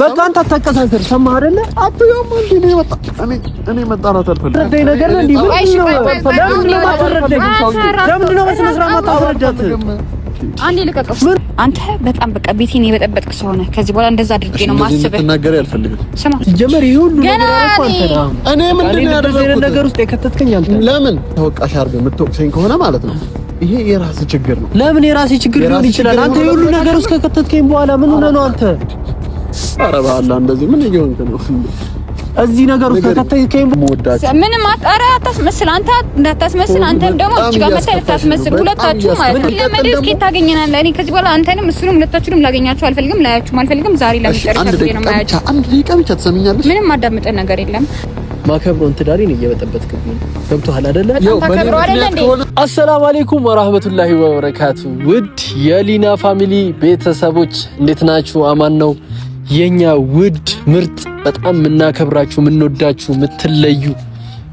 በቃ አንተ አታቀሳሰር ሰማህ አይደለ አትየውም እንዴ እኔ መጣራት አልፈልግም ነገር እንዴ ለምን ነው በስነ ስርዓት ማታወራጃት አንዴ ልቀቀው አንተ በጣም በቃ ቤቴን የበጠበጥክ ሰው ነህ ከዚህ በኋላ እንደዛ አድርጌ ነው ማስበህ ተናገር ያልፈልግም ስማ ጀመር ይሁን ነገር እኮ አንተ ነው እኔ ምንድነው ያደረኩት ነገር ውስጥ የከተትከኝ አንተ ለምን ተወቃሽ አድርገህ የምትወቅሰኝ ከሆነ ማለት ነው ይሄ የራስ ችግር ነው ለምን የራስ ችግር ሊሆን ይችላል አንተ ሁሉ ነገር ውስጥ ከከተትከኝ በኋላ ምን ሆነ ነው አንተ ኧረ በአላህ እንደዚህ ምን እየሆንክ ነው እዚህ ነገር ውስጥ ከከተትከኝ ወዳችሁ ምንም አታስመስል አንተ እንዳታስመስል አንተም ደግሞ እዚህ ጋር መጣ ታስመስል ሁለታችሁ ማለት ነው ለምን እስኪ ታገኘናለህ እኔ ከዚህ በኋላ አንተንም እሱንም ሁለታችሁንም ላገኛችሁ አልፈልግም ላያችሁም አልፈልግም ዛሬ ለምጨርሻ ነው ማያችሁ አንድ ደቂቃ ብቻ ትሰሚኛለሽ ምንም አዳምጠ ነገር የለም ማከብሮን ትዳሪን እየበጠበጥክብኝ ገብቶሃል አይደለ ማከብሮ አይደለ እንዴ አሰላሙ አለይኩም ወራህመቱላሂ ወበረካቱ ውድ የሊና ፋሚሊ ቤተሰቦች እንዴት ናችሁ አማን ነው የኛ ውድ ምርጥ በጣም ምናከብራችሁ ምንወዳችሁ ምትለዩ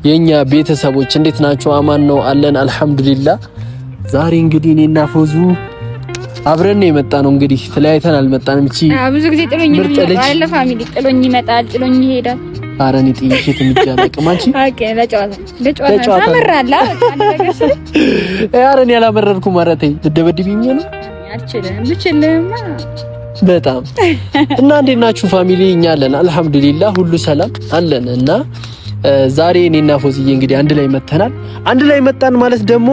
የኛ ቤተሰቦች እንዴት ናችሁ አማን ነው አለን አልহামዱሊላህ ዛሬ እንግዲህ እኔና ፎዙ አብረን የመጣ ነው እንግዲህ ተለያይተን አልመጣንም እቺ ብዙ ጊዜ ጥሎኝ ይመጣል ፋሚሊ ጥሎኝ ይመጣል ጥሎኝ ይሄዳል አረኒ ጥይት የሚጃለቅማንቺ ኦኬ ለጨዋታ ታመራላ አረኒ ያላመረርኩ ማረተኝ ልደበድብኝ ነው አልችልም ብችልም በጣም እና እንዴት ናችሁ ፋሚሊ እኛ አለን አልহামዱሊላህ ሁሉ ሰላም አለን እና ዛሬ እኔና ፎዝዬ እንግዲህ አንድ ላይ መተናል አንድ ላይ መጣን ማለት ደግሞ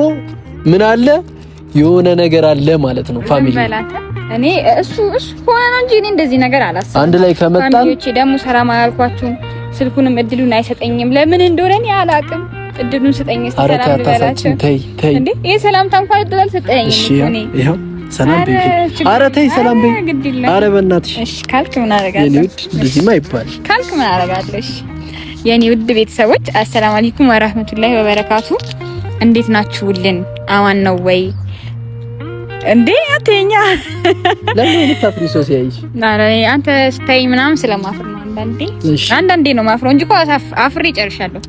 ምን አለ የሆነ ነገር አለ ማለት ነው ፋሚሊ እኔ እሱ ሆነ ነው እንጂ እኔ እንደዚህ ነገር አላሰብኩም አንድ ላይ ከመጣን ፋሚሊዎቼ ደግሞ ሰላም አያልኳችሁም ስልኩንም እድሉን አይሰጠኝም ለምን እንደሆነ እኔ አላቅም እድሉን ሰጠኝ ሰላም በላቸው ተይ እንዴ ይሄ ሰላምታ እንኳን እድል አልሰጠኝም እኔ ይሄው ሰላም በይ አረ ተይ ሰላም በይ አረ በእናትሽ እሺ ካልክ ምን አደርጋለሁ የኔ ውድ እንደዚህ ማይባል ካልክ ምን አደርጋለሽ የኔ ውድ ቤተሰቦች አሰላሙ አለይኩም ወራህመቱላሂ ወበረካቱ እንዴት ናችሁልን አማን ነው ወይ እንዴ አተኛ ለምን ልታፍሪ ሶሲያይሽ አረ አንተ ስታይ ምናምን ስለማፍር ነው አንዳንዴ ነው ማፍረው እንጂ እኮ አፍሬ ጨርሻለሁ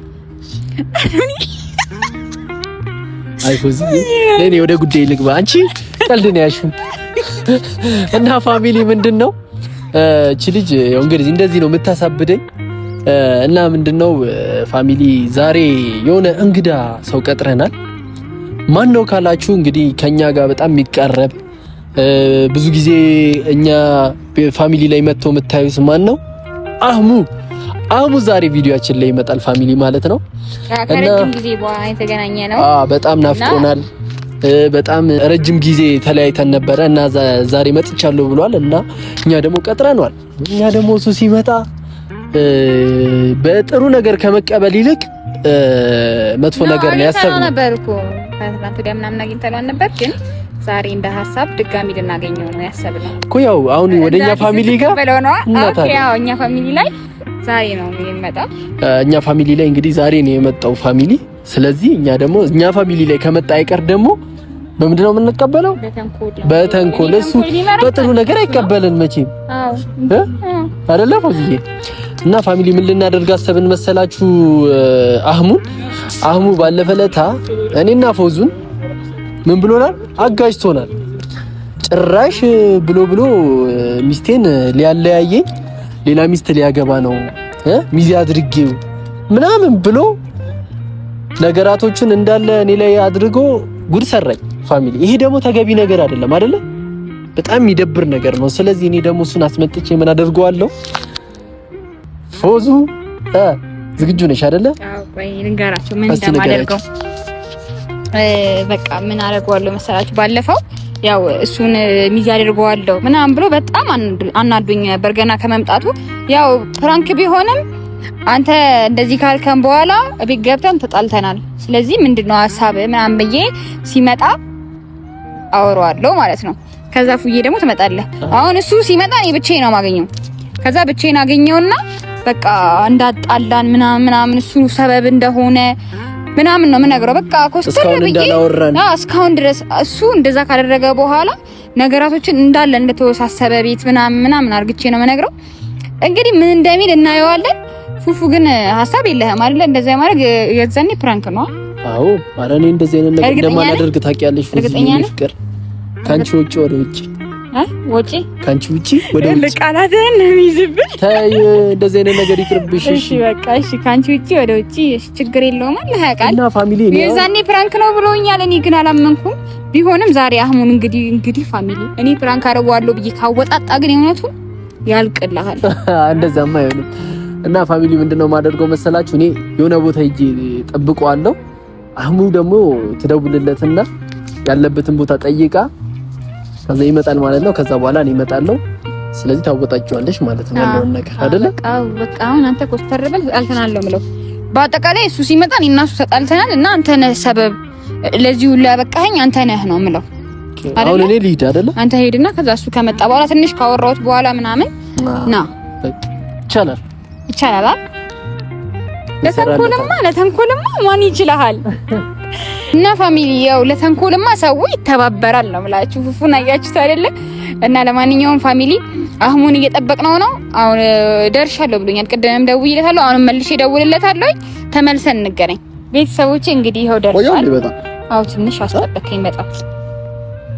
አይፎዚ ለኔ ወደ ጉዳይ ልግባ አንቺ ቀልድ ነው ያልሽው እና ፋሚሊ ምንድነው እቺ ልጅ ያው እንግዲህ እንደዚህ ነው የምታሳብደኝ እና ምንድነው ፋሚሊ ዛሬ የሆነ እንግዳ ሰው ቀጥረናል ማን ነው ካላችሁ እንግዲህ ከኛ ጋር በጣም የሚቀርብ ብዙ ጊዜ እኛ ፋሚሊ ላይ መጥቶ የምታዩት ማን ነው አህሙ ዛሬ ቪዲዮአችን ላይ ይመጣል ፋሚሊ ማለት ነው እና ረጅም ጊዜ በኋላ የተገናኘ ነው በጣም ናፍቆናል በጣም ረጅም ጊዜ ተለያይተን ነበረ እና ዛሬ መጥቻለሁ ብሏል እና እኛ ደግሞ ቀጥረናል እኛ ደግሞ እሱ ሲመጣ በጥሩ ነገር ከመቀበል ይልቅ መጥፎ ነገር ነው ያሰብነው ነበርኩ ከትናንት ወዲያ ምናምን አግኝተናል ነበር ግን ዛሬ እንደ ሐሳብ ድጋሚ ልናገኘው ነው ያሰብነው እኮ ያው አሁን ወደኛ ፋሚሊ ጋር ኦኬ ያው እኛ ፋሚሊ ላይ ዛሬ ነው የሚመጣው እኛ ፋሚሊ ላይ እንግዲህ ዛሬ ነው የመጣው ፋሚሊ ስለዚህ እኛ ደግሞ እኛ ፋሚሊ ላይ ከመጣ አይቀር ደግሞ በምንድነው የምንቀበለው በተንኮል እሱ በጥሩ ነገር አይቀበልን መቼም አዎ አይደለ ፎዝዬ እና ፋሚሊ ምን ልናደርግ አሰብን መሰላችሁ አህሙ ባለፈለታ እኔና ፎዙን ምን ብሎናል አጋጅቶናል ጭራሽ ብሎ ሚስቴን ሊያለያየኝ ሌላ ሚስት ሊያገባ ነው ሚዜ አድርጌው ምናምን ብሎ ነገራቶችን እንዳለ እኔ ላይ አድርጎ ጉድ ሰራኝ ፋሚሊ ይሄ ደግሞ ተገቢ ነገር አይደለም አይደለ በጣም የሚደብር ነገር ነው ስለዚህ እኔ ደግሞ እሱን አስመጥቼ ምን አደርገዋለሁ ፎዙ ዝግጁ ነሽ አይደለ አዎ ቆይ ልንገራችሁ ምን እንደማደርገው በቃ ምን አደርገዋለሁ መሰላችሁ ባለፈው ያው እሱን ሚዜ አድርገዋለሁ ምናምን ብሎ በጣም አናዱኝ ነበር ገና ከመምጣቱ ያው ፕራንክ ቢሆንም አንተ እንደዚህ ካልከን በኋላ እቤት ገብተን ተጣልተናል ስለዚህ ምንድነው ሐሳብ ምናምን ብዬ ሲመጣ አወራዋለሁ ማለት ነው ከዛ ፉዬ ደግሞ ትመጣለህ አሁን እሱ ሲመጣ እኔ ብቻዬን ነው ማገኘው ከዛ ብቻዬን አገኘውና በቃ እንዳጣላን ምናምን እሱ ሰበብ እንደሆነ ምናምን ነው የምነግረው በቃ ኮስተር ብዬ እስካሁን ድረስ እሱ እንደዛ ካደረገ በኋላ ነገራቶችን እንዳለ እንደተወሳሰበ ቤት ምናምን አርግቼ ነው የምነግረው እንግዲህ ምን እንደሚል እናየዋለን ፉፉ ግን ሐሳብ የለህም አይደል እንደዛ ማድረግ የዛኔ ፕራንክ ነው አዎ አረኔ እንደዚህ አይነት ነገር እንደማላደርግ ታውቂያለሽ ፉፉ ፍቅር ካንቺ ውጪ ወደ ውጪ ወጪ ካንቺ ውጪ ወደ ውጪ ለቃላትን ነው የሚይዝብኝ። ታይ እንደዚህ አይነት ነገር ይቅርብሽ። እሺ በቃ እሺ፣ ካንቺ ውጪ ወደ ውጪ ችግር የለውም አለ ያውቃል። እና ፋሚሊ ነው የዛኔ ፕራንክ ነው ብሎኛል። እኔ ግን አላመንኩም። ቢሆንም ዛሬ አህሙን እንግዲህ ፋሚሊ እኔ ፕራንክ አደርገዋለሁ ብዬ ካወጣጣ ግን የእውነቱ ያልቅልሃል። እንደዛማ አይሆንም። እና ፋሚሊ ምንድነው ማደርገው መሰላችሁ? እኔ የሆነ ቦታ ሂጄ ጠብቀዋለሁ። አህሙ ደግሞ ትደውልለትና ያለበትን ቦታ ጠይቃ ከዛ ይመጣል ማለት ነው። ከዛ በኋላ እኔ እመጣለሁ። ስለዚህ ታወጣጫለሽ ማለት ነው ያለውን ነገር አይደለ? በቃ አሁን አንተ ኮስተር በል ተጣልተናል ነው የምለው። በአጠቃላይ እሱ ሲመጣ እኔና እሱ ተጣልተናል እና አንተ ነህ ሰበብ ለዚህ ሁሉ ያበቃኸኝ አንተ ነህ ነው የምለው። አሁን እኔ ልሂድ አይደለ? አንተ ሄድና ከዛ እሱ ከመጣ በኋላ ትንሽ ካወራሁት በኋላ ምናምን ና ይቻላል። ለተንኮልማ ማን ይችላል? እና ፋሚሊ ያው ለተንኮልማ ሰው ይተባበራል ነው የምላችሁ። ፉፉን አያችሁት አይደለ? እና ለማንኛውም ፋሚሊ አህሙን እየጠበቅነው ነው። አሁን ደርሻለሁ ብሎኛል። ቅድምም ደውዬለታለሁ። አሁንም መልሼ ደውልለታለሁ። ተመልሰን እንገናኝ ቤተሰቦቼ። እንግዲህ ይኸው ደርሷል። አዎ ትንሽ አስጠበቀኝ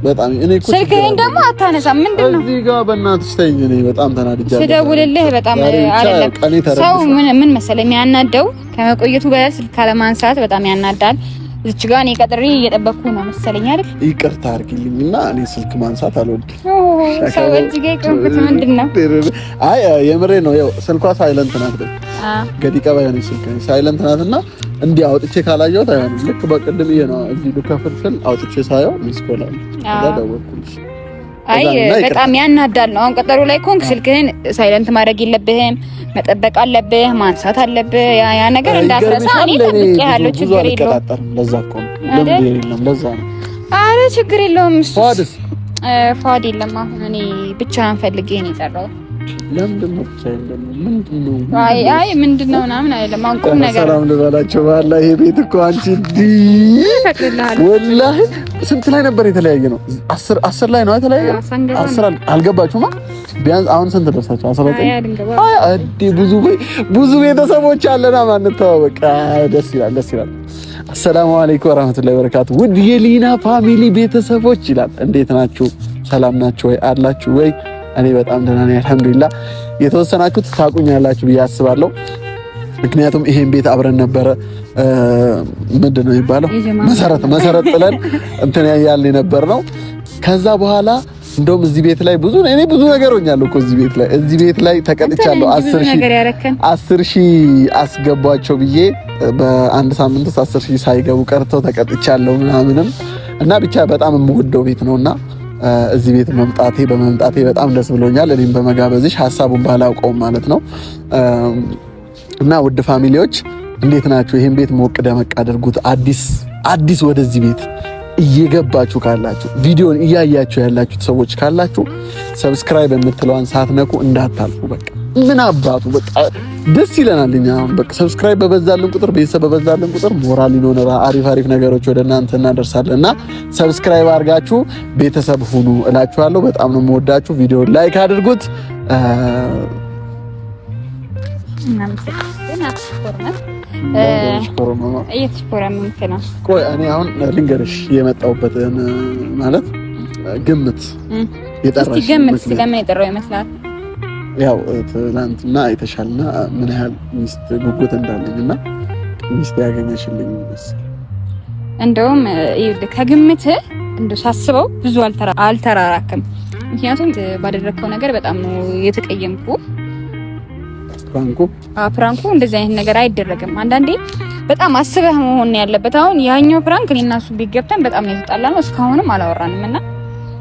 በጣም እኔ እኮ ስልክህን ደግሞ አታነሳም። ምንድነው እዚህ ጋር በእናትሽ ተይኝ። እኔ በጣም ተናድጃለሁ። ስደውልልህ በጣም አይደለም ሰው ምን መሰለኝ የሚያናደው ከመቆየቱ በላይ ስልክ ካለማንሳት በጣም ያናዳል። እዚህ ጋር እኔ ቀጥሬ እየጠበቅኩ ነው መሰለኝ አይደል? ይቅርታ አድርጊልኝና እኔ ስልክ ማንሳት አልወድም። ሰው እዚህ ጋር ይቀርብት ምንድነው? አይ የምሬ ነው። ያው ስልኳ ሳይለንት ናት። ገዲቃ ባይሆን ስልክ ሳይለንት ናትና እንዲህ አውጥቼ ካላየሁት አይሆንም። ልክ በቅድም ይሄ ነው እዚህ ልከፍል አውጥቼ ሳየው ሚስኮላል ተደወልኩልሽ። አይ በጣም ያናዳል ነው። አሁን ቀጠሮ ላይ ኮንክ ስልክህን ሳይለንት ማድረግ የለብህም፣ መጠበቅ አለብህ፣ ማንሳት አለብህ። ያ ነገር እንዳትረሳ። እኔ ጠብቄሃለሁ። ችግር የለውም። ለዛ እኮ ነው ለዛ ነው። አረ ችግር የለውም። ፏድ የለም። አሁን እኔ ብቻህን ፈልጌ ነው የጠራሁት። ለምንድነው ምንድነው? አይ ምንድነው ምናምን አይደለም። አሁን ቁም ነገር ሰላም ልበላቸው። ባላ ይሄ ቤት እኮ አንቺ ወላሂ ስንት ላይ ነበር የተለያየ ነው? 10 ላይ ነው የተለያየ። 10 አልገባችሁማ? ቢያንስ አሁን ስንት ደርሳችሁ? 19 አዲ ብዙ ቤተሰቦች አለና ማን ተዋወቀ። ደስ ይላል። አሰላሙ አለይኩም ወራህመቱላሂ ወበረካቱ። ውድ የሊና ፋሚሊ ቤተሰቦች ይላል። እንዴት ናችሁ? ሰላም ናችሁ ወይ? አላችሁ ወይ? እኔ በጣም ደህና ነኝ አልሐምዱሊላህ። የተወሰናችሁት ታቁኛላችሁ ብዬ አስባለሁ። ምክንያቱም ይሄን ቤት አብረን ነበረ ምንድነው የሚባለው መሰረት ጥለን እንትን ያያልን የነበር ነው። ከዛ በኋላ እንደውም እዚህ ቤት ላይ ብዙ ነገር ሆኛለሁ እኮ እዚህ ቤት ላይ ተቀጥቻለሁ። 10,000 አስገቧቸው ብዬ በአንድ ሳምንት ውስጥ 10,000 ሳይገቡ ቀርተው ተቀጥቻለሁ ምናምንም እና ብቻ በጣም የምወደው ቤት ነውና እዚህ ቤት በመምጣቴ በጣም ደስ ብሎኛል። እኔም በመጋበዝሽ ሐሳቡን ባላውቀውም ማለት ነው። እና ውድ ፋሚሊዎች እንዴት ናችሁ? ይሄን ቤት ሞቅ ደመቅ አድርጉት። አዲስ ወደዚህ ቤት እየገባችሁ ካላችሁ ቪዲዮን እያያችሁ ያላችሁት ሰዎች ካላችሁ ሰብስክራይብ የምትለዋን ሳትነኩ እንዳታልፉ። በቃ ምን አባቱ በቃ ደስ ይለናል። እኛ በቃ ሰብስክራይብ በበዛልን ቁጥር ቤተሰብ በበዛልን ቁጥር ሞራል ይኖረና አሪፍ ነገሮች ወደ እናንተ እናደርሳለንና ሰብስክራይብ አድርጋችሁ ቤተሰብ ሁኑ እላችኋለሁ። በጣም ነው የምወዳችሁ። ቪዲዮ ላይክ አድርጉት። እኔ አሁን ልንገርሽ የመጣሁበትን ማለት ግምት የጠራሽ ለምን የጠራው ይመስላል? ያው ትናንትና አይተሻልና ምን ያህል ሚስት ጉጉት እንዳለኝና ሚስት ያገኘሽልኝ እንደውም ከግምት እንደው ሳስበው ብዙ አልተራራክም። ምክንያቱም ባደረከው ነገር በጣም ነው የተቀየምኩ። ፕራንኩ እንደዚህ አይነት ነገር አይደረግም። አንዳንዴ በጣም አስበህ መሆን ያለበት። አሁን ያኛው ፕራንክ እኔና እሱ ቢገብተን በጣም ነው የተጣላነው። እስካሁንም አላወራንም እና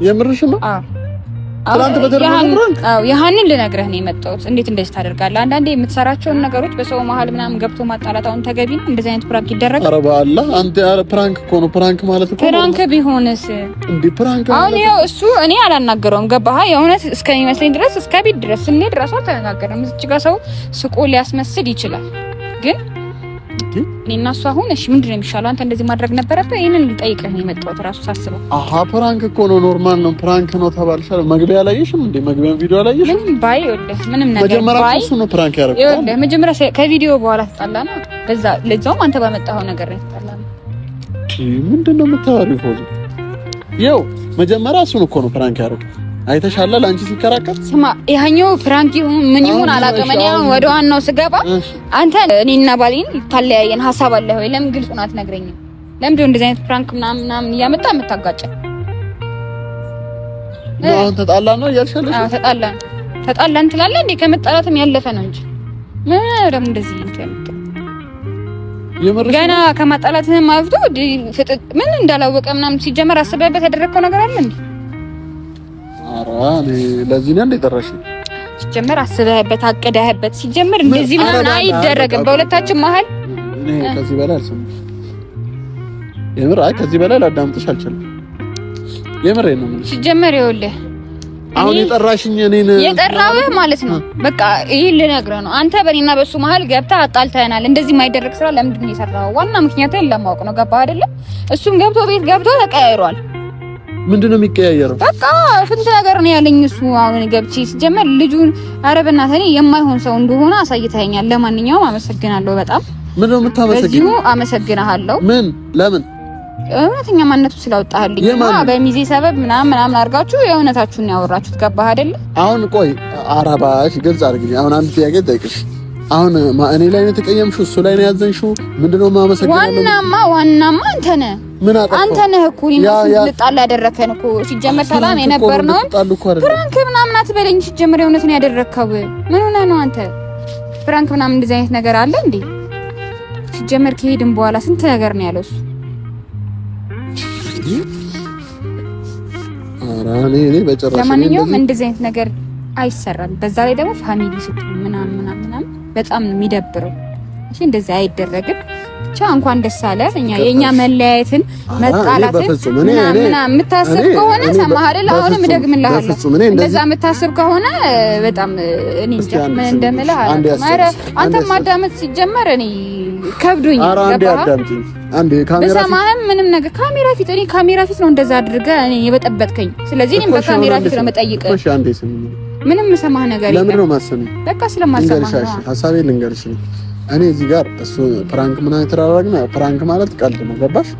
የምርሽ ነው? ትላንት በተደረገው ፕራንክ ያንን ልነግርህ ነው የመጣሁት። እንዴት እንደዚህ ታደርጋለህ? አንዳንዴ የምትሰራቸውን ነገሮች በሰው መሀል ምናምን ገብቶ ማጣላት አሁን ተገቢ ነው? እንደዚህ አይነት ፕራንክ ይደረጋል? ኧረ በአላህ አንተ ፕራንክ እኮ ነው። ፕራንክ ማለት እኮ ፕራንክ ቢሆንስ እንዴ? ፕራንክ አሁን ያው እሱ እኔ አላናገረውም። ገባህ? የእውነት እስከሚመስለኝ ድረስ እስከ ቤት ድረስ ስንሄድ ራሱ አልተነጋገርንም። እዚህ ጋር ሰው ስቆ ሊያስመስል ይችላል ግን እኔና እሱ አሁን እሺ ምንድነው የሚሻለው? አንተ እንደዚህ ማድረግ ነበረብህ። ይሄንን ልጠይቅህ ነው የመጣሁት ራሱ ሳስበው። ፕራንክ እኮ ነው፣ ኖርማል ነው። ፕራንክ ነው ተባልሻል። መግቢያ ላይ ይሽም እንደ መግቢያው ቪዲዮ ላይ ይሽም ምንም ባይ ወደ ምንም ነገር መጀመሪያ እሱ ነው ፕራንክ ያደረገው። ወደ መጀመሪያ ከቪዲዮ በኋላ ተጣላና ለዛውም አንተ ባመጣኸው ነገር ነው ተጣላና። ምንድነው የምታወሪው? ፎቶ ያው መጀመሪያ እሱ እኮ ነው ፕራንክ ያደረገው። አይተሻለ ላንቺ ሲከራከር ስማ ያኛው ፍራንክ ይሁን ምን ይሁን አላውቅም። እኔ አሁን ወደ ዋናው ስገባ አንተ እኔና ባሌን ታለያየን ሀሳብ አለ ወይ? ለምን ግልጹን አትነግረኝም? ለምን ነው እንደዚህ አይነት ፍራንክ ምናምን እያመጣ የምታጋጨን? ነው ተጣላን ነው እያልሻለሽ? አዎ ተጣላን ትላለህ እንዴ? ከመጣላትም ያለፈ ነው እንጂ ምን ደግሞ እንደዚህ ገና ከማጣላትህም አፍቶ ፍጥጥ ምን እንዳላወቀ ምናምን ሲጀመር አስበህበት ያደረግከው ነገር አለ እንዴ? አራኔ ለዚህ ነው እንደጠራሽ ሲጀመር አስበህበት አቀዳህበት ሲጀመር እንደዚህ ምናምን አይደረግም በሁለታችን መሀል። እኔ ከዚህ በላይ አልሰማም። የምር አይ ከዚህ በላይ ላዳምጥሽ አልችልም። የምር ነው ማለት ሲጀመር ይኸውልህ አሁን የጠራሽኝ እኔን የጠራውህ ማለት ነው። በቃ ይሄን ልነግርህ ነው። አንተ በእኔና በሱ መሀል ገብተህ አጣልተናል። እንደዚህ የማይደረግ ስራ ለምንድን ነው የሰራው? ዋና ምክንያቱን ለማወቅ ነው። ገባህ አይደለ? እሱም ገብቶ ቤት ገብቶ ተቀያይሯል። ምንድነው የሚቀያየረው? በቃ ስንት ነገር ነው ያለኝ እሱ። አሁን ገብቼ ሲጀመር ልጁን ኧረ በእናትህ እኔ የማይሆን ሰው እንደሆነ አሳይተኸኛል። ለማንኛውም አመሰግናለሁ በጣም። ምንድነው የምታመሰግነው? በዚሁ አመሰግናለሁ። ምን ለምን? እውነተኛ ማንነቱ ስላወጣህልኝ በሚዜ ሰበብ ምናምን አድርጋችሁ የእውነታችሁን ያወራችሁት። ገባህ አይደለ? አሁን ቆይ አራባሽ ግልጽ አድርግልኝ። አሁን አንድ ጥያቄ ጠይቅሽ። አሁን እኔ ላይ ነው የተቀየምሽው? እሱ ላይ ነው ያዘንሽው? ምንድነው ማመሰግናለሁ? ዋናማ አንተ ነህ። ምን አጠፋው? አንተ ነህ እኮ ልጣላ ያደረከን እኮ። ሲጀመር ሰላም የነበርነው ፍራንክ ምናምን አትበለኝ። ሲጀመር የእውነት ነው ያደረከው። ምን ሆነህ ነው አንተ? ፍራንክ ምናምን እንደዚህ አይነት ነገር አለ እንዴ? ሲጀመር ከሄድን በኋላ ስንት ነገር ነው ያለው እሱ። አራኔ በጨረሻ ለማንኛውም እንደዚህ አይነት ነገር አይሰራም። በዛ ላይ ደግሞ ፋሚሊ ስትሆን ምናምን በጣም ነው የሚደብረው። እሺ እንደዚህ አይደረግም። ብቻ እንኳን ደስ አለ። የኛ መለያየትን መጣላትን ምናምን የምታስብ ከሆነ ሰማህ አይደል? አሁንም እደግምልሃለሁ። እንደዛ የምታስብ ከሆነ በጣም እኔ እንጃ ምን እንደምልህ አላውቅም። አንተ ማዳመጥ ሲጀመር እኔ ከብዶኝ አንዴ ካሜራ በሰማህም ምንም ነገር ካሜራ ፊት እኔ ካሜራ ፊት ነው እንደዛ አድርገህ እኔ የበጠበጥከኝ። ስለዚህ እኔም በካሜራ ፊት ነው መጠይቅ። እሺ አንዴ ስሚ፣ ምንም ሰማህ ነገር የለም። ለምን ነው ማሰሚ? በቃ ስለማሰማህ ነው። ሐሳቤን ልንገርሽ። እኔ እዚህ ጋር እሱ ፕራንክ ምናምን ተራራግና ፕራንክ ማለት ቀልድ ነው። ገባሽ?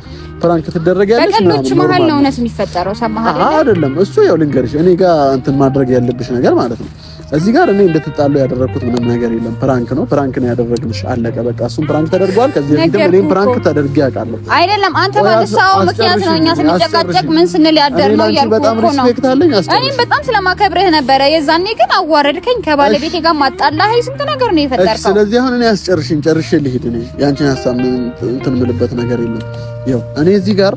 ፕራንክ ትደረጊያለሽ ምናምን በቀልዶች መሀል ነው እውነት የሚፈጠረው። ሰማህ አይደለም? እሱ ያው ልንገርሽ፣ እኔ ጋር እንትን ማድረግ ያለብሽ ነገር ማለት ነው እዚህ ጋር እኔ እንድትጣሉ ያደረኩት ምንም ነገር የለም። ፕራንክ ነው ያደረግልሽ፣ አለቀ በቃ። እሱም ፕራንክ ተደርጓል። ከዚህ በፊትም እኔም ፕራንክ ተደርጌ አውቃለሁ። አይደለም አንተ ባልሳው ምክንያት ነው እኛ ስንጨቃጨቅ ምን ስንል ያደርነው ያልኩት በጣም ሪስፔክት አለኝ። እኔም በጣም ስለማከብርህ ነበረ። የዛኔ ግን አዋረድከኝ፣ ከባለቤቴ ጋር ማጣላህ፣ ስንት ነገር ነው የፈጠርከው። ስለዚህ አሁን እኔ ጨርሼ ልሂድ። እኔ ያንቺን ሀሳብ እንትን የምልበት ነገር የለም። ያው እኔ እዚህ ጋር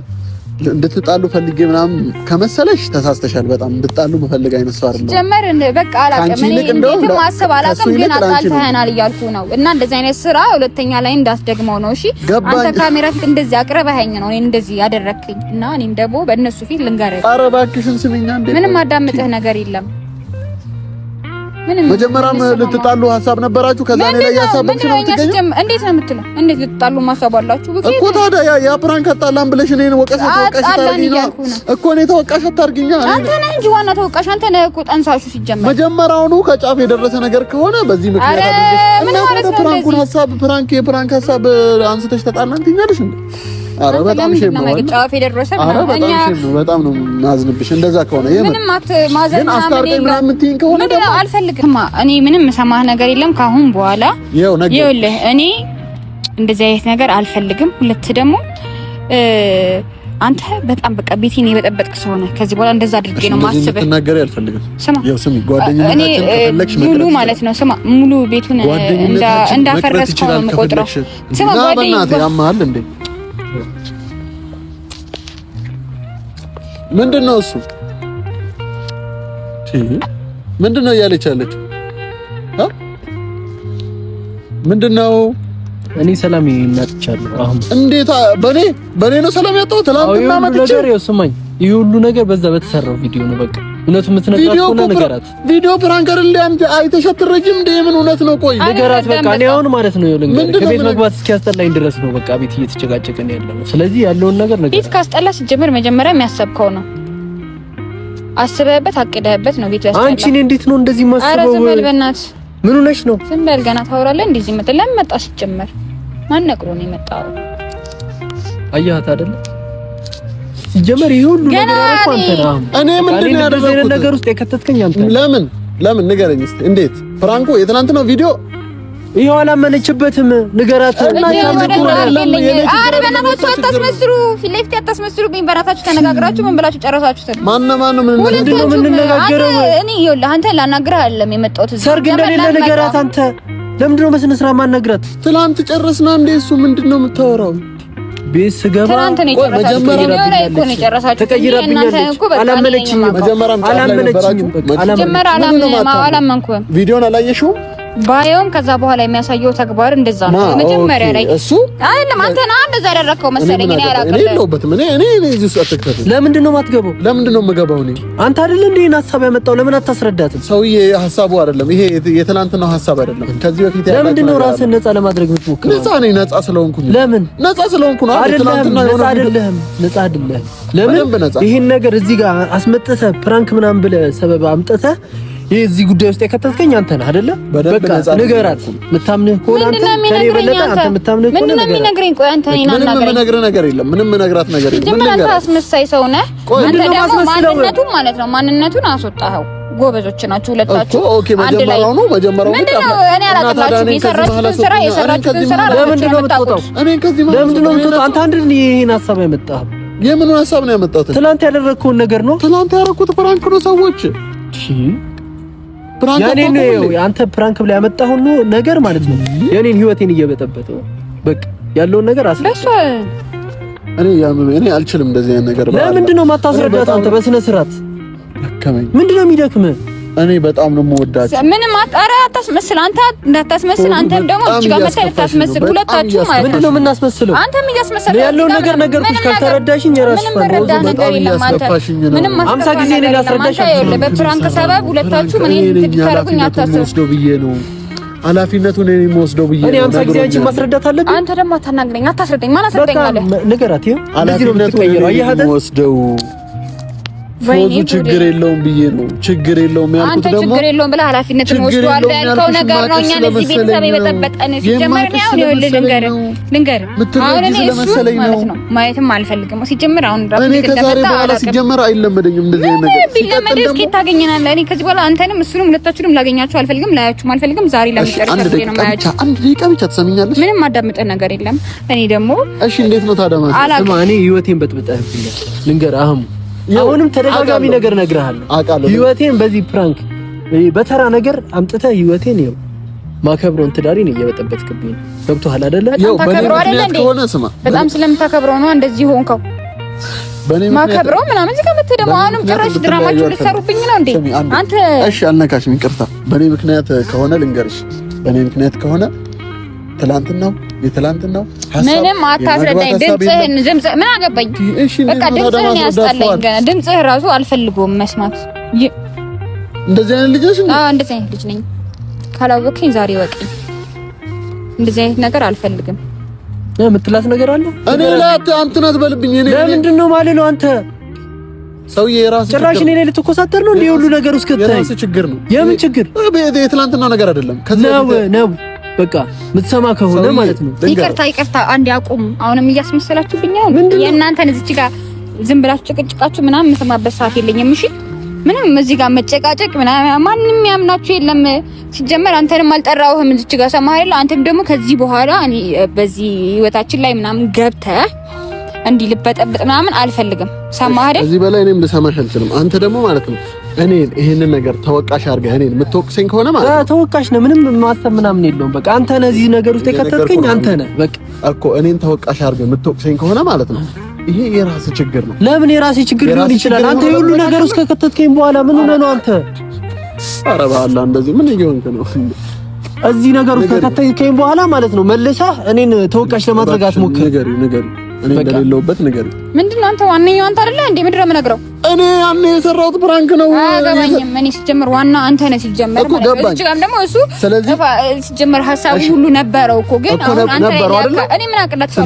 እንድትጣሉ ፈልጌ ምናምን ከመሰለሽ ተሳስተሻል። በጣም እንድትጣሉ መፈልግ አይነት ሰው አይደለም። ጀመር በቃ አላውቅም። እኔ እንዴት ማሰብ አላውቅም፣ ግን አጣልተናል እያልኩ ነው። እና እንደዚህ አይነት ስራ ሁለተኛ ላይ እንዳትደግመው ነው። እሺ አንተ ካሜራ ፊት እንደዚህ አቅርበኸኝ ነው እኔ እንደዚህ ያደረክኝ። እና እኔም ደግሞ በእነሱ ፊት ልንገርህ። ኧረ እባክሽን ስሚኛ። ምንም አዳምጥህ ነገር የለም። መጀመሪያም ልትጣሉ ሀሳብ ነበራችሁ። ከዛ ላይ ያሳበች ነው ትገኝ። እንዴት ነው የምትለው? እንዴት ልትጣሉ ማሳብ አላችሁ እኮ? ታዲያ ያ ፕራንክ አጣላን ብለሽ እኔን ወቀሽ ታርጊኛ እኮ። እኔ ተወቃሽ አታርጊኛ። አንተ ነህ እንጂ ዋና ተወቃሽ አንተ ነህ እኮ ጠንሳሹ። ሲጀመር መጀመሪያውኑ ከጫፍ የደረሰ ነገር ከሆነ በዚህ ምክንያት አድርገሽ እና ወደ ፕራንኩን ሀሳብ የፕራንክ ሀሳብ አንስተሽ ተጣላን ትኛለሽ እንዴ? አረ በጣም ሼም ነው። በጣም ነው ማዝንብሽ። እንደዛ ከሆነ ምንም ማዘን ግን አስታርቀኝ ምናምን የምትይኝ ከሆነ ደግሞ አልፈልግም። እኔ ምንም ሰማህ ነገር የለም ካሁን በኋላ። ይኸውልህ እኔ እንደዚህ አይነት ነገር አልፈልግም። ሁለት ደግሞ አንተ በጣም በቃ ቤቴን የበጠበጥክ ሰው ነህ። ከዚህ በኋላ እንደዛ አድርጌ ነው ማስበህ። ትናገሪ አልፈልግም። ያው ስሚ ጓደኛችን ከፈለግሽ ሙሉ ማለት ነው። ስማ ሙሉ ቤቱን እንዳፈረስከው ነው የምቆጥረው። ስማ ጓደኛዬ ያማል እንዴ? ምንድነው እሱ? ምንድነው እያለች ያለችው? ምንድነው? እኔ ሰላም ይናጥቻለሁ። አሁን እንዴት በኔ ነው ሰላም ያጣው? ትላንትና መጥቼ ስማኝ፣ ይሄ ሁሉ ነገር በዛ በተሰራው ቪዲዮ ነው። በቃ እውነቱ የምትነግራት ከሆነ ነገራት። ቪዲዮ ፕራንክ አይደል እንዴ? አይተሻት ረጅም እንደ ምን እውነት ነው? ቆይ ነገራት በቃ። እኔ አሁን ማለት ነው ይኸውልህ ከቤት መግባት እስኪያስጠላኝ ድረስ ነው በቃ ቤት እየተጨቃጨቀን ያለው። ስለዚህ ያለውን ነገር ነገር ቤት ካስጠላ ሲጀምር መጀመሪያ የሚያሰብከው ነው። አስበህበት አቅደህበት ነው ቤቱ ያስጠላ። አንቺ እኔ እንዴት ነው እንደዚህ ማስበው? ኧረ ዝም በል በእናትህ። ምን ሆነሽ ነው? ዝም በል ገና ታወራለህ። እንደዚህ መጥተህ ለምን መጣ? ሲጀመር ማን ነቅሎ ነው የመጣው? አያት አይደለ? ሲጀመር ይሄ ሁሉ ነገር አልኩ አንተ ነው። እኔ ምንድነው ያደረኩት ነገር ውስጥ የከተትከኝ አንተ። ለምን ንገረኝ እስቲ። እንዴት ፍራንኮ የትናንት ነው ቪዲዮ ይሄው አላመነችበትም። ንገራት እና አረ በእናታችሁ አታስመስሉ፣ ፊት ለፊት አታስመስሉብኝ። በእናታችሁ ተነጋግራችሁ ምን ብላችሁ ጨረሳችሁት? ማን ምን የምንነጋገረው? እኔ ይኸውልህ አንተ ላናግርህ አይደለም የመጣሁት እዚህ ሰርግ እንደሌለ ንገራት አንተ። ለምንድነው በስነ ስርዓት ማናግራት? ትላንት ጨረስና እንዴ እሱ ምንድነው የምታወራው? ቤት ገባ ትናንት ነው የጨረሳችሁት። አላመንኩም። ቪዲዮን አላየሽውም? ባየውም ከዛ በኋላ የሚያሳየው ተግባር እንደዛ ነው። መጀመሪያ ላይ እሱ አይደለም አንተ ና እንደዛ ያደረከው መሰለኝ። እኔ አላውቅም። እኔ የለሁበትም። እኔ እዚህ ውስጥ አትከተል። ለምንድን ነው የማትገባው? ለምንድን ነው የምገባው? እኔ አንተ አይደል እንዴ ሀሳብ ያመጣው? ለምን አታስረዳትም? ሰውዬ ሀሳቡ አይደለም ይሄ፣ የትናንትናው ሀሳብ አይደለም። ከዚህ በፊት ያለው ለምንድን ነው ራስህን ነፃ ለማድረግ የምትሞክረው? ነፃ ነኝ። ነፃ ስለሆንኩኝ ለምን ነፃ ስለሆንኩ ነው። ትናንትና ነፃ አይደለም። ነፃ አይደለም። ለምን ይሄን ነገር እዚህ ጋር አስመጥተህ ፕራንክ ምናምን ብለህ ሰበብ አምጥተህ ይሄ እዚህ ጉዳይ ውስጥ የከተትከኝ አንተ ነህ አይደለ? በቃ ንገራት። የምታምንህ ከሆነ አንተ ከኔ በለጠ አንተ የምታምንህ ከሆነ ምንድነው የሚነግረኝ? ቆይ አንተ እኔን አናግረኝ። ምንም የምነግርህ ነገር የለም። ምንም የምነግራት ነገር የለም። ምን ነገር አስመሳይ ሰው ነህ አንተ። ደግሞ ማንነቱን ማለት ነው ማንነቱን አስወጣኸው። ጎበዞች ናችሁ ሁለታችሁ። ኦኬ መጀመሪያው ነው እኔ አላቀላችሁ የሰራችሁትን ስራ ለምንድን ነው የምትወጣው? ለምንድን ነው የምትወጣው? አንተ አንድ ይሄን ሀሳብ ያመጣኸው የምን ሀሳብ ነው ያመጣሁት? ትናንት ያደረግከውን ነገር ነው። ትናንት ያደረኩት ፕራንክ ነው። ሰዎች ያኔ ነው አንተ ፕራንክ ብላ ያመጣኸው ነገር ማለት ነው። የኔን ህይወቴን እየበጠበጠው በቃ ያለውን ነገር አስረዳ። እኔ አልችልም እንደዚህ አይነት ነገር። ለምንድን ነው የማታስረዳት አንተ በስነ ስርዓት? ምንድን ነው የሚደክምህ? እኔ በጣም ነው የምወዳቸው። ምንም አጣራ አታስመስል። አንተ እንዳታስመስል፣ አንተም ደግሞ እዚህ ጋር መተህ ታስመስል። ሁለታችሁ ማለት ነው። ምንድን ነው የምናስመስለው? አንተም እያስመሰልክ ያለውን ነገር ነገርኩሽ። ካልተረዳሽኝ የራስሽ ፈንድ ነው። ነገር የለም። አንተ ምንም 50 ጊዜ እኔ ላስረዳሽ አይደለም። በፕራንክ ሰበብ ሁለታችሁ ምን እንድታረጉኝ አታስመስሉ ብዬ ነው ኃላፊነቱን እኔ የምወስደው ብዬ እኔ 50 ጊዜ አንቺ ማስረዳት አለብኝ። አንተ ደግሞ አታናግረኝ፣ አታስረዳኝ። ማን አስረዳኝ አለ? ንገራት። ይሄ እንደዚህ ነው የምትቀየረው። አየህ የምወስደው ፎዙ ችግር የለውም ብዬ ነው። ችግር የለውም ያልኩት አንተ ደግሞ ችግር የለውም ብለህ ኃላፊነቱን ወስደዋል ያልከው ነገር ነው። እኛ እዚህ ቤተሰብ የበጠበጠን ሲጀመር ነው። አሁን ይኸውልህ ልንገርህ አሁን እኔ እሱ ማለት ነው ማየትም አልፈልግም። ሲጀመር አሁን ራሱ እኔ ከዛሬ በኋላ ሲጀመር አይለመደኝም እንደዚህ አይነት ነገር። ቢለመድ እስኪ ታገኘናለህ። እኔ ከዚህ በኋላ አንተንም እሱንም ሁለታችሁንም ላገኛችሁ አልፈልግም፣ ላያችሁም አልፈልግም። ዛሬ ለምጨርስ ነው የማያችሁ። አንድ ደቂቃ ብቻ ትሰሚኛለሽ? ምንም ማዳመጥህ ነገር የለም። እኔ ደግሞ እሺ እንዴት ነው ታዲያ ማለት ነው? እኔ ህይወቴን በጥብጠህብኛል። ልንገርህ አሁንም ተደጋጋሚ ነገር ነግሬሃለሁ። ህይወቴን በዚህ ፕራንክ በተራ ነገር አምጥተህ ህይወቴን ይኸው ማከብረውን ትዳሬን እየበጠበጥክብኝ ነው። ገብቶሃል አይደለ? በጣም ስለምታከብረው ነው እንደዚህ ሆንከው። ማከብረው ምናምን እዚህ ጋር መተህ ደግሞ አሁንም ጭራሽ ድራማችሁ ልትሰሩብኝ ነው እንዴ አንተ? እሺ አልነካሽም፣ ይቅርታ። በእኔ ምክንያት ከሆነ ልንገርሽ፣ በእኔ ምክንያት ከሆነ ትላንትናው ምንም አታስረዳኝ። ድምፅህን ምን አገባኝ? በቃ ድምፅህን ያስጠላኝ። ገና ድምፅህ ራሱ አልፈልገውም መስማት። እንደዚህ አይነት ልጅ ነሽ? አዎ እንደዚህ አይነት ልጅ ነኝ። ካላወቅኝ ዛሬ ወቀኝ። እንደዚህ አይነት ነገር አልፈልግም። የምትላት ነገር አለ? እኔ ላት አንተን አትበልብኝ። እኔ ለምንድን ነው ማለት ነው? አንተ ሰውዬ የራስህ ጭራሽ እኔ ላይ ልትኮሳተር ነው እንዴ? ሁሉ ነገር ውስጥ የራስህ ችግር ነው። የምን ችግር? የትላንትናው ነገር አይደለም። ነው በቃ የምትሰማ ከሆነ ማለት ነው። ይቅርታ አንዴ አቁም። አሁንም እያስመሰላችሁብኝ ነው። የእናንተን እዚች ጋር ዝም ብላችሁ ጭቅጭቃችሁ ምናምን የምሰማበት ሰዓት የለኝም። እሺ ምንም እዚህ ጋር መጨቃጨቅ ምናምን ማንንም ያምናችሁ የለም። ሲጀመር አንተንም አልጠራሁህም እዚች ጋር ሰማህ አይደል? አንተም ደግሞ ከዚህ በኋላ እኔ በዚህ ህይወታችን ላይ ምናምን ገብተህ እንዲህ ልበጠብጥ ምናምን አልፈልግም። ሰማህ አይደል? እዚህ በላይ እኔም ልሰማሽ አልችልም። አንተ ደግሞ ማለት ነው እኔ ይሄንን ነገር ተወቃሽ አድርገህ እኔን የምትወቅሰኝ ከሆነ ማለት ነው ተወቃሽ ነው። ምንም ማሰብ ምናምን የለውም። በቃ አንተ ነህ እዚህ ነገር ውስጥ የከተትከኝ አንተ ነህ። በቃ እኮ እኔን ተወቃሽ አድርገህ የምትወቅሰኝ ከሆነ ማለት ነው ይሄ የራስህ ችግር ነው። ለምን የራስህ ችግር ሊሆን ይችላል? አንተ የሁሉ ነገር ውስጥ ከከተትከኝ በኋላ ምን ሆነህ ነው አንተ? ኧረ በአላህ እንደዚህ ምን እየሆንክ ነው? እዚህ ነገር ውስጥ ከከተትከኝ በኋላ ማለት ነው መልሰህ እኔን ተወቃሽ ለማድረግ አትሞክር። ንገሪ እኔ እንደሌለውበት ንገሪ። ምንድነው አንተ ዋነኛው አንተ አይደለ እንዴ? ምንድን ነው የምነግረው? እኔ ያኔ የሰራሁት ፕራንክ ነው። አገባኝም። እኔ ሲጀመር ዋና አንተ ነህ ሲጀመር ማለት ነው። እዚህ ጋር ደግሞ እሱ ሲጀመር ሐሳቡ ሁሉ ነበረው እኮ ግን አሁን አንተ እኔ ምን አቅላት ሰው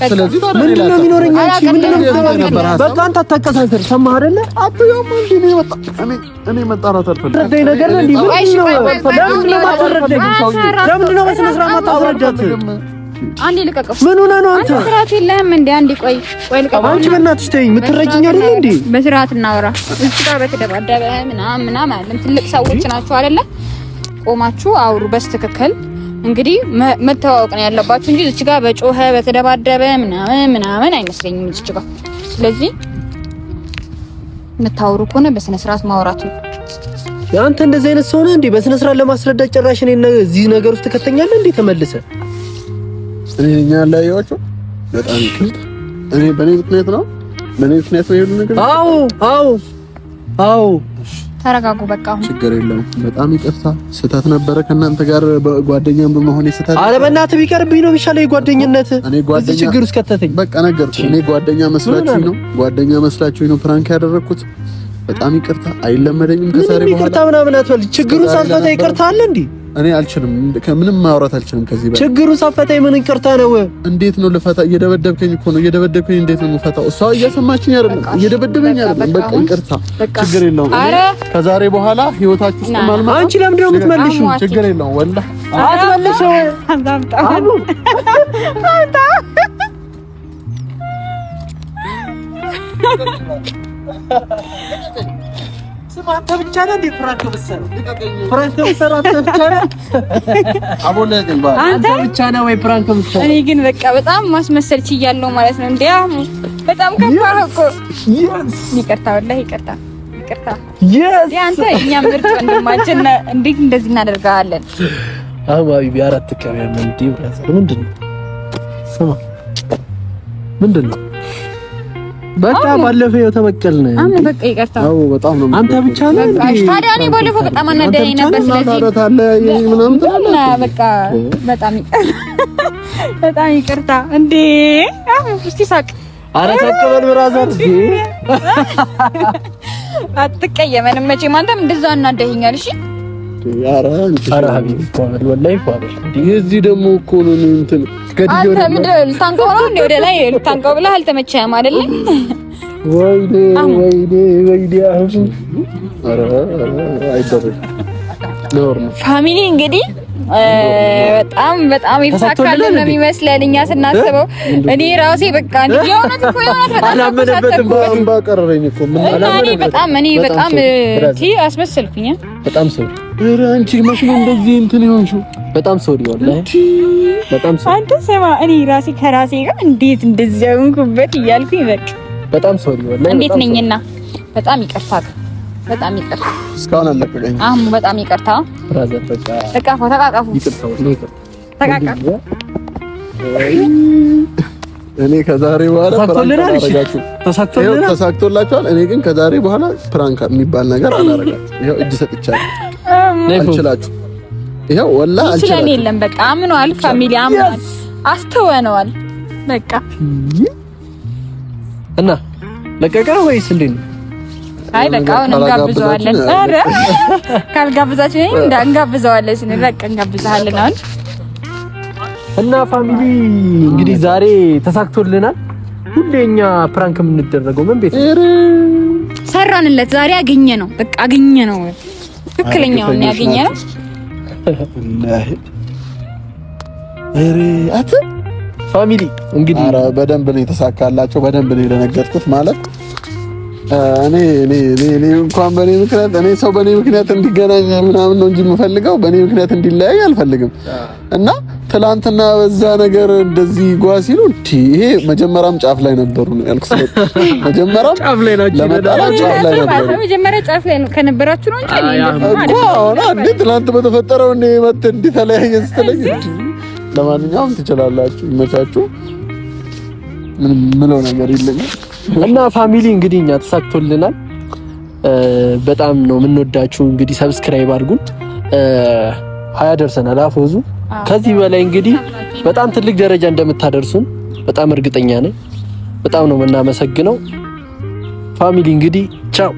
ስለዚህ ምንድን ነው የሚኖረኝ? አንቺ ምንድን ነው የምትሰማው? በቃ አንተ አታቀሳሰር። ሰማህ አይደለ? አትየውም እንዴ ነው መጣ እኔ መጣራት አልፈልግም። ረዳይ ነገር ነው እንዴ? ለምንድን ነው የማትረዳኝ? ለምንድን ነው በስነ ስርዓት ማታስረዳት? አንዴ ልቀቀው። ምን ሆነ ነው አንተ? ስርዓት የለህም እንዴ? አንዴ ቆይ ልቀቀው። አንቺ በእናትሽ ተይኝ። የምትረጂኝ አይደል እንዴ? በስርዓት እናውራ። እዚህ ጋር በተደባደበ ምናምን አይደለም። ትልቅ ሰዎች ናችሁ አይደለ? ቆማችሁ አውሩ በስትክክል። እንግዲህ መተዋወቅ ነው ያለባችሁ እንጂ እዚህ ጋር በጮኸ በተደባደበ ምናምን አይመስለኝም እዚህ ጋር። ስለዚህ የምታወሩ ከሆነ በስነ ስርዓት ማውራት ነው። አንተ እንደዚህ አይነት ሰው ነህ እንዴ? በስነ ስርዓት ለማስረዳት ጭራሽ እኔ እዚህ ነገር ውስጥ ከተኛለህ እንዴ? ተመልሰ እኛ ያላየዋቸው በጣም ይቅርታ። እኔ በኔ ምክንያት ነው ይሄን ነገር። አዎ ተረጋጉ። በቃ አሁን ችግር የለውም። በጣም ይቅርታ። ስህተት ነበረ ከእናንተ ጋር ጓደኛም በመሆኔ ስህተት። አረ በእናትህ ቢቀርብኝ ነው የሚሻለው የጓደኝነት። እዚህ ችግር ውስጥ ከተተኝ በቃ ነገርኩህ። እኔ ጓደኛ መስላችሁኝ ነው ፕራንክ ያደረኩት። በጣም ይቅርታ። አይለመደኝም ከዛሬ በኋላ። ይቅርታ ምናምን አትበል። ችግሩን ሳልፈታ ይቅርታ አለ እንዴ? እኔ አልችልም። ከምንም ማውራት አልችልም ከዚህ በላይ። ችግሩን ሳልፈታ ምን ይቅርታ ነው? እንዴት ነው ልፈታ? እየደበደብከኝ እኮ ነው። እየደበደብከኝ እንዴት ነው የምፈታው? እሷ እየሰማችኝ አይደለም፣ እየደበደበኝ አይደለም። በቃ ይቅርታ። ችግር የለውም። ከዛሬ በኋላ ህይወታችሁ ውስጥ ማልማ። አንቺ ለምንድን ነው የምትመልሺው? ችግር የለውም። ወላሂ አትመልሺው። ስማ አንተ ብቻ ነህ እንዴ ፍራንክ ብትሰራው? ፍራንክ ብትሰራው አንተ ብቻ ነህ? አንተ ብቻ ነህ ወይ ፍራንክ ብትሰራው? እኔ ግን በቃ በጣም ማስመሰል ችያለሁ ማለት ነው። እንዴ በጣም ከፋህ እኮ። ይቅርታ ወላሂ ይቅርታ። አንተ እኛ ምርጥ ወንድማችን እንዴት እንደዚህ እናደርጋለን? አማቢ ቢያራት ከመም እንዴ ብራዘር ምንድነው? ስማ ምንድነው? በቃ ባለፈው የተበቀልን አሁን በቃ ይቅርታ። አዎ በጣም ነው። አንተ ብቻ ነህ እንዴ? ታዲያ እኔ ባለፈው በጣም አናደኸኝ ነበር። ስለዚህ በቃ በጣም ይቅርታ እንዴ። እስቲ ሳቅ። ኧረ ሳቅ በል ብራዘር። አትቀየመንም መቼም። አንተም እንደዛ አናደኸኛል። እሺ ኧረ ሀቢብ ቆመድ ወላሂ ፏበል እዚህ ደግሞ እኮ ነው እንትን አንተ ምንድን ነው ልታንቀው ነው እንዴ? ወደ ላይ ልታንቀው ብለህ አልተመቸህም አይደለ? ወይኔ ኧረ አይደረም ኖር ፋሚሊ እንግዲህ በጣም የተሳካልን ነው የሚመስለን እኛ ስናስበው። እኔ ራሴ በቃ የእውነት በጣም አስመሰልኩኝ። በጣም ሰው አንቺ መስሎ እንደዚህ እንትን ይሆንሽው በጣም ሶሪ ወላሂ በጣም ሶሪ። አንተ ስማ እኔ ራሴ ከራሴ ጋር እንዴት እንደዚህ ሆንኩበት እያልኩኝ በቃ በጣም ሶሪ ወላሂ እንዴት ነኝና በጣም ይቅርታ። እስካሁን አለቀቀኝ። በጣም ይቅርታ ብራዘር። በቃ ተቃቀፉ። ተቃቀፉ። እኔ ከዛሬ በኋላ ተሳክቶላችኋል። እኔ ግን ከዛሬ በኋላ ፕራንክ የሚባል ነገር አላረጋችሁም። ይሄው እጅ ሰጥቻለሁ። አልችላችሁ። ይሄው ወላሂ አልችላችሁ። የለም በቃ አምኗል። ፋሚሊ አምኗል። አስተወነዋል። በቃ እና ለቀቀ ወይስ እንዴት ነው? አይ በቃ አሁን እንጋብዘዋለን። አረ ካልጋብዛችሁ እንዳንጋብዘዋለን ስንል በቃ እንጋብዛለን አሁን። እና ፋሚሊ እንግዲህ ዛሬ ተሳክቶልናል። ሁሌኛ ፕራንክ የምንደረገው ምን ቤት ሰራንለት። ዛሬ አገኘ ነው በቃ አገኘ ነው። ትክክለኛውን ያገኘ ነው። ወላሂ አት ፋሚሊ እንግዲህ አረ በደንብ ነው የተሳካላቸው። በደንብ ነው የደነገጥኩት ማለት እኔ እንኳን በኔ ምክንያት እኔ ሰው በኔ ምክንያት እንዲገናኝ ምናምን ነው እንጂ የምፈልገው በኔ ምክንያት እንዲለያይ አልፈልግም። እና ትላንትና በዛ ነገር እንደዚህ ጓ ሲሉ ይሄ መጀመሪያም ጫፍ ላይ ነበሩ ነው ያልኩት። መጀመሪያም ጫፍ ላይ ናቸው። ለመጣላት ጫፍ ላይ ነበሩ። መጀመሪያ ጫፍ ላይ ነው ከነበራችሁ ነው እንጂ አሁን አንዴ ትላንት በተፈጠረው እንደ መጥ እንዲተለያየ ስትለኝ ለማንኛውም ትችላላችሁ፣ ይመቻችሁ። ምንም ምለው ነገር የለኝም። እና ፋሚሊ እንግዲህ እኛ ተሳክቶልናል። በጣም ነው የምንወዳችሁ። እንግዲህ ሰብስክራይብ አድርጉን። 20 ደርሰናል። አፎዙ ከዚህ በላይ እንግዲህ በጣም ትልቅ ደረጃ እንደምታደርሱን በጣም እርግጠኛ ነኝ። በጣም ነው የምናመሰግነው ፋሚሊ። እንግዲህ ቻው።